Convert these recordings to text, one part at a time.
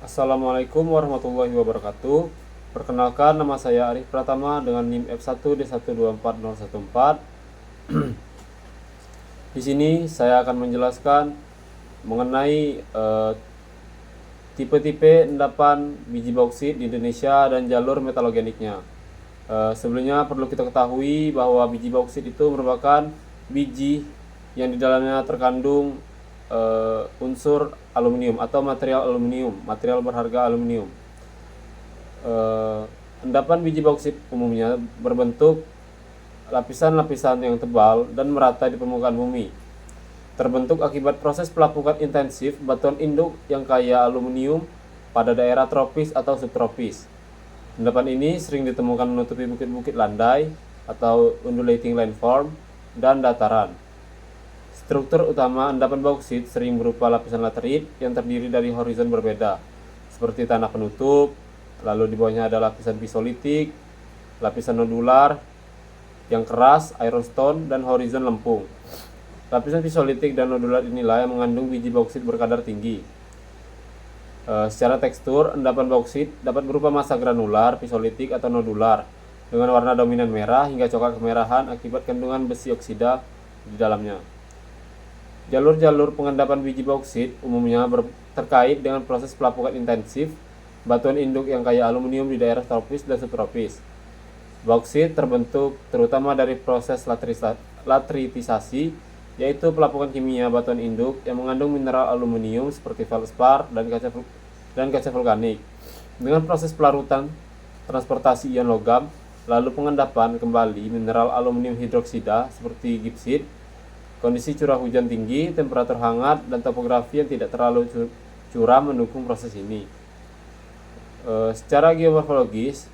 Assalamualaikum warahmatullahi wabarakatuh. Perkenalkan, nama saya Arif Pratama dengan NIM F1D124014. Di sini saya akan menjelaskan mengenai tipe-tipe endapan biji bauksit di Indonesia dan jalur metalogeniknya. Sebelumnya perlu kita ketahui bahwa biji bauksit itu merupakan biji yang di dalamnya terkandung unsur aluminium atau material berharga aluminium. Endapan biji bauksit umumnya berbentuk lapisan-lapisan yang tebal dan merata di permukaan bumi. Terbentuk akibat proses pelapukan intensif batuan induk yang kaya aluminium pada daerah tropis atau subtropis. Endapan ini sering ditemukan menutupi bukit-bukit landai atau undulating landform dan dataran. Struktur utama endapan bauksit sering berupa lapisan laterit yang terdiri dari horizon berbeda, seperti tanah penutup, lalu di bawahnya ada lapisan pisolitik, lapisan nodular yang keras, ironstone, dan horizon lempung. Lapisan pisolitik dan nodular inilah yang mengandung biji bauksit berkadar tinggi. Secara tekstur, endapan bauksit dapat berupa massa granular, pisolitik, atau nodular dengan warna dominan merah hingga coklat kemerahan akibat kandungan besi oksida di dalamnya. Jalur-jalur pengendapan biji bauksit umumnya terkait dengan proses pelapukan intensif batuan induk yang kaya aluminium di daerah tropis dan subtropis. Bauksit terbentuk terutama dari proses latritisasi, yaitu pelapukan kimia batuan induk yang mengandung mineral aluminium seperti feldspar dan kaca vulkanik. Dengan proses pelarutan, transportasi ion logam, lalu pengendapan kembali mineral aluminium hidroksida seperti gipsit. Kondisi curah hujan tinggi, temperatur hangat, dan topografi yang tidak terlalu curam mendukung proses ini. Secara geomorfologis,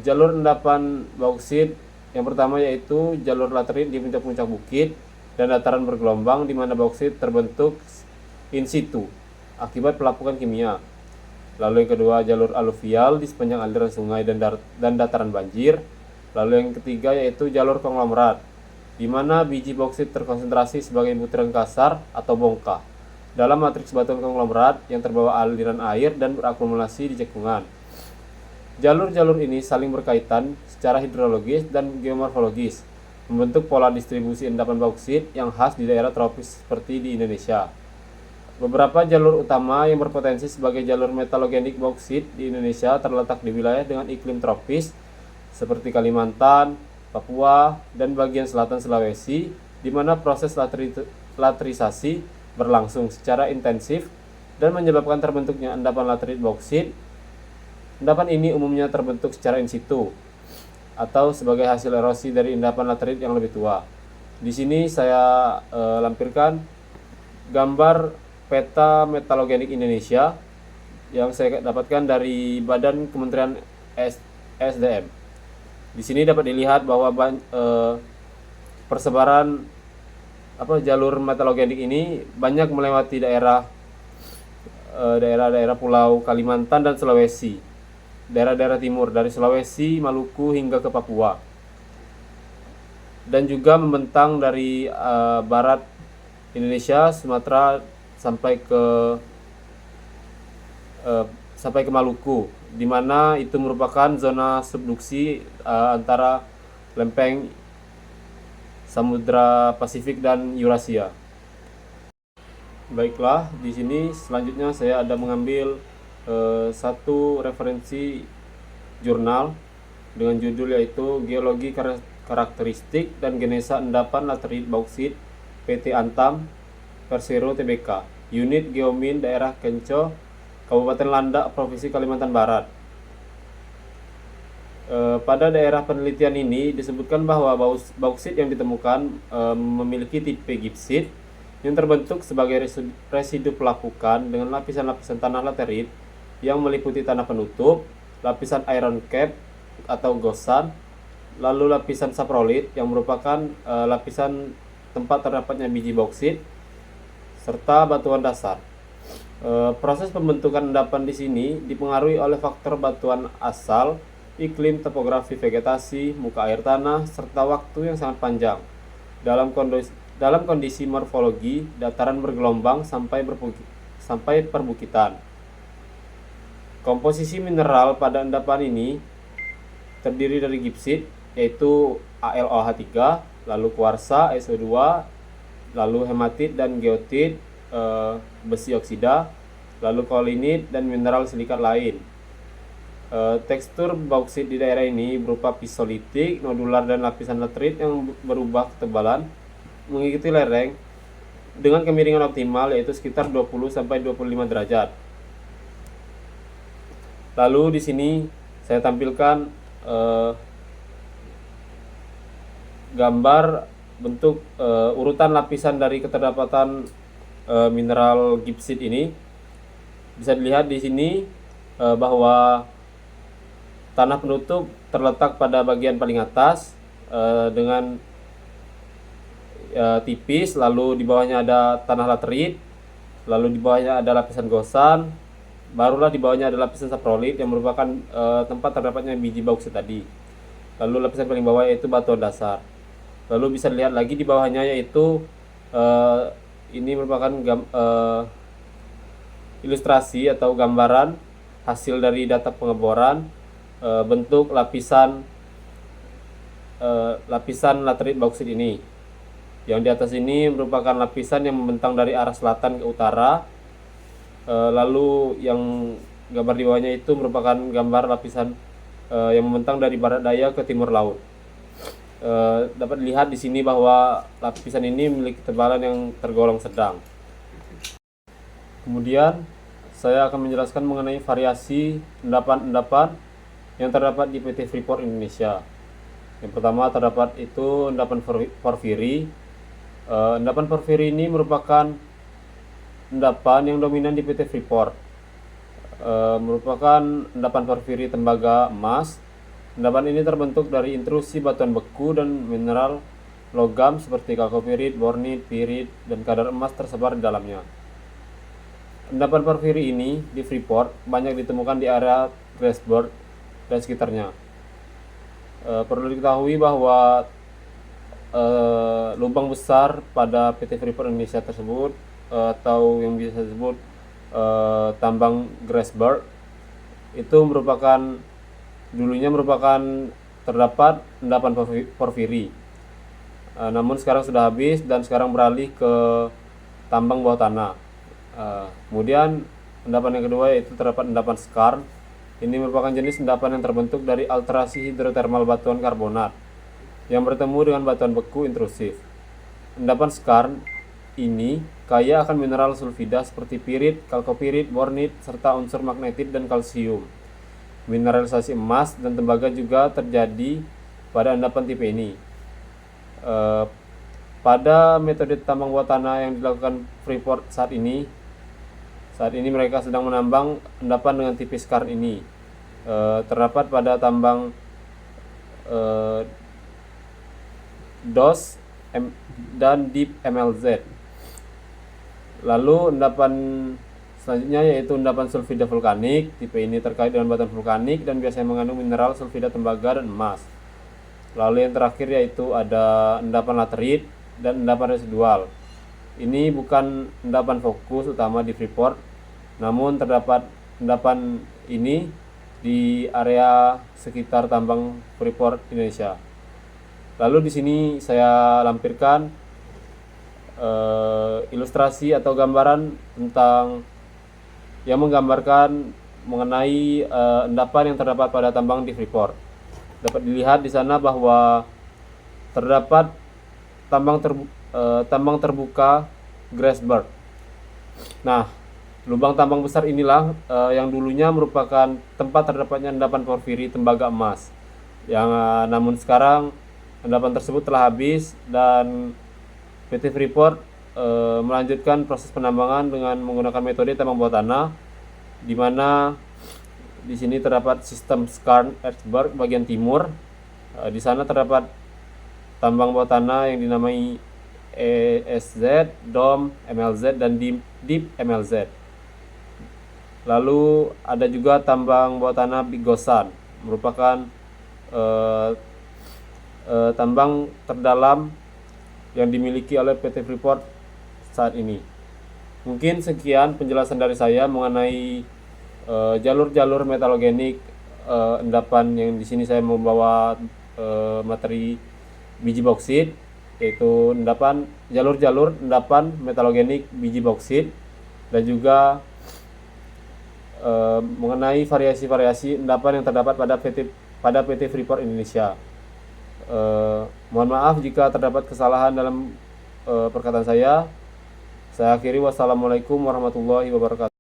jalur endapan bauksit yang pertama yaitu jalur laterit di puncak-puncak bukit dan dataran bergelombang di mana bauksit terbentuk in situ akibat pelapukan kimia. Lalu yang kedua jalur aluvial di sepanjang aliran sungai dan dataran banjir. Lalu yang ketiga yaitu jalur konglomerat, di mana biji bauksit terkonsentrasi sebagai butiran kasar atau bongkah dalam matriks batuan konglomerat yang terbawa aliran air dan berakumulasi di cekungan. Jalur-jalur ini saling berkaitan secara hidrologis dan geomorfologis, membentuk pola distribusi endapan bauksit yang khas di daerah tropis seperti di Indonesia. Beberapa jalur utama yang berpotensi sebagai jalur metalogenik bauksit di Indonesia terletak di wilayah dengan iklim tropis seperti Kalimantan, Papua, dan bagian selatan Sulawesi, di mana proses latrisasi berlangsung secara intensif dan menyebabkan terbentuknya endapan laterit bauksit. Endapan ini umumnya terbentuk secara in situ atau sebagai hasil erosi dari endapan laterit yang lebih tua. Di sini saya lampirkan gambar peta metalogenik Indonesia yang saya dapatkan dari Badan Kementerian SDM. Di sini dapat dilihat bahwa persebaran jalur metalogenik ini banyak melewati daerah-daerah pulau Kalimantan dan Sulawesi, daerah-daerah timur dari Sulawesi, Maluku hingga ke Papua, dan juga membentang dari barat Indonesia, Sumatera sampai ke Maluku, di mana itu merupakan zona subduksi antara lempeng Samudra Pasifik dan Eurasia. Baiklah, di sini selanjutnya saya ada mengambil satu referensi jurnal dengan judul yaitu Geologi Karakteristik dan Genesa Endapan Laterit Bauksit PT Antam Persero Tbk, Unit Geomin Daerah Kenco, Kabupaten Landak, Provinsi Kalimantan Barat. Pada daerah penelitian ini disebutkan bahwa bauksit yang ditemukan memiliki tipe gipsit yang terbentuk sebagai residu pelapukan dengan lapisan-lapisan tanah laterit yang meliputi tanah penutup, lapisan iron cap atau gosan, lalu lapisan saprolit yang merupakan lapisan tempat terdapatnya biji bauksit, serta batuan dasar. Proses pembentukan endapan di sini dipengaruhi oleh faktor batuan asal, iklim, topografi, vegetasi, muka air tanah, serta waktu yang sangat panjang. Dalam kondisi morfologi dataran bergelombang sampai perbukitan. Komposisi mineral pada endapan ini terdiri dari gipsit, yaitu AlOH3, lalu kuarsa, SO2, lalu hematit dan geotit, besi oksida, lalu kaolinit, dan mineral silikat lain. Tekstur bauksit di daerah ini berupa pisolitik, nodular, dan lapisan laterit yang berubah ketebalan mengikuti lereng dengan kemiringan optimal, yaitu sekitar 20-25 derajat. Lalu di sini saya tampilkan gambar bentuk urutan lapisan dari keterdapatan mineral gipsit ini. Bisa dilihat di sini bahwa tanah penutup terletak pada bagian paling atas dengan tipis, lalu di bawahnya ada tanah laterit, lalu di bawahnya ada lapisan gosan, barulah di bawahnya ada lapisan saprolit yang merupakan tempat terdapatnya biji bauksit tadi. Lalu lapisan paling bawah yaitu batuan dasar. Lalu bisa dilihat lagi di bawahnya yaitu ini merupakan ilustrasi atau gambaran hasil dari data pengeboran bentuk lapisan laterit bauksit ini. Yang di atas ini merupakan lapisan yang membentang dari arah selatan ke utara. Lalu yang gambar di bawahnya itu merupakan gambar lapisan yang membentang dari barat daya ke timur laut. Dapat dilihat di sini bahwa lapisan ini memiliki ketebalan yang tergolong sedang. Kemudian saya akan menjelaskan mengenai variasi endapan-endapan yang terdapat di PT Freeport Indonesia. Yang pertama terdapat itu endapan porfiri. Endapan porfiri ini merupakan endapan yang dominan di PT Freeport. Merupakan endapan porfiri tembaga emas. Endapan ini terbentuk dari intrusi batuan beku dan mineral logam seperti kalkopirit, bornit, pirit, dan kadar emas tersebar di dalamnya. Endapan porfiri ini di Freeport banyak ditemukan di area Grasberg dan sekitarnya. Perlu diketahui bahwa lubang besar pada PT Freeport Indonesia tersebut atau yang bisa disebut tambang Grasberg itu dulunya merupakan terdapat endapan porfiri. Namun sekarang sudah habis dan sekarang beralih ke tambang bawah tanah. Kemudian endapan yang kedua yaitu terdapat endapan skarn. Ini merupakan jenis endapan yang terbentuk dari alterasi hidrotermal batuan karbonat yang bertemu dengan batuan beku intrusif. Endapan skarn ini kaya akan mineral sulfida seperti pirit, kalkopirit, bornit, serta unsur magnetit dan kalsium. Mineralisasi emas dan tembaga juga terjadi pada endapan tipe ini. Pada metode tambang bawah tanah yang dilakukan Freeport saat ini mereka sedang menambang endapan dengan tipe skarn ini. Terdapat pada tambang DOS dan Deep MLZ. Lalu endapan selanjutnya yaitu endapan sulfida vulkanik. Tipe ini terkait dengan batuan vulkanik dan biasanya mengandung mineral sulfida tembaga dan emas. Lalu yang terakhir yaitu ada endapan laterit dan endapan residual. Ini bukan endapan fokus utama di Freeport, namun terdapat endapan ini di area sekitar tambang Freeport Indonesia. Lalu di sini saya lampirkan ilustrasi atau gambaran tentang yang menggambarkan mengenai endapan yang terdapat pada tambang di Freeport. Dapat dilihat di sana bahwa terdapat tambang terbuka Grasberg. Nah, lubang tambang besar inilah yang dulunya merupakan tempat terdapatnya endapan porfiri tembaga emas. Yang namun sekarang endapan tersebut telah habis dan PT Freeport melanjutkan proses penambangan dengan menggunakan metode tambang bawah tanah, di mana di sini terdapat sistem skarn Erzberg bagian timur. Di sana terdapat tambang bawah tanah yang dinamai ESZ, DOM, MLZ, dan Deep MLZ. Lalu ada juga tambang bawah tanah Big Gosan, merupakan tambang terdalam yang dimiliki oleh PT Freeport saat ini. Mungkin sekian penjelasan dari saya mengenai jalur-jalur metalogenik endapan yang di sini saya membawa materi biji bauksit, yaitu jalur-jalur endapan metalogenik biji bauksit, dan juga mengenai variasi-variasi endapan yang terdapat pada PT Freeport Indonesia. Mohon maaf jika terdapat kesalahan dalam perkataan saya. Saya akhiri, wassalamualaikum warahmatullahi wabarakatuh.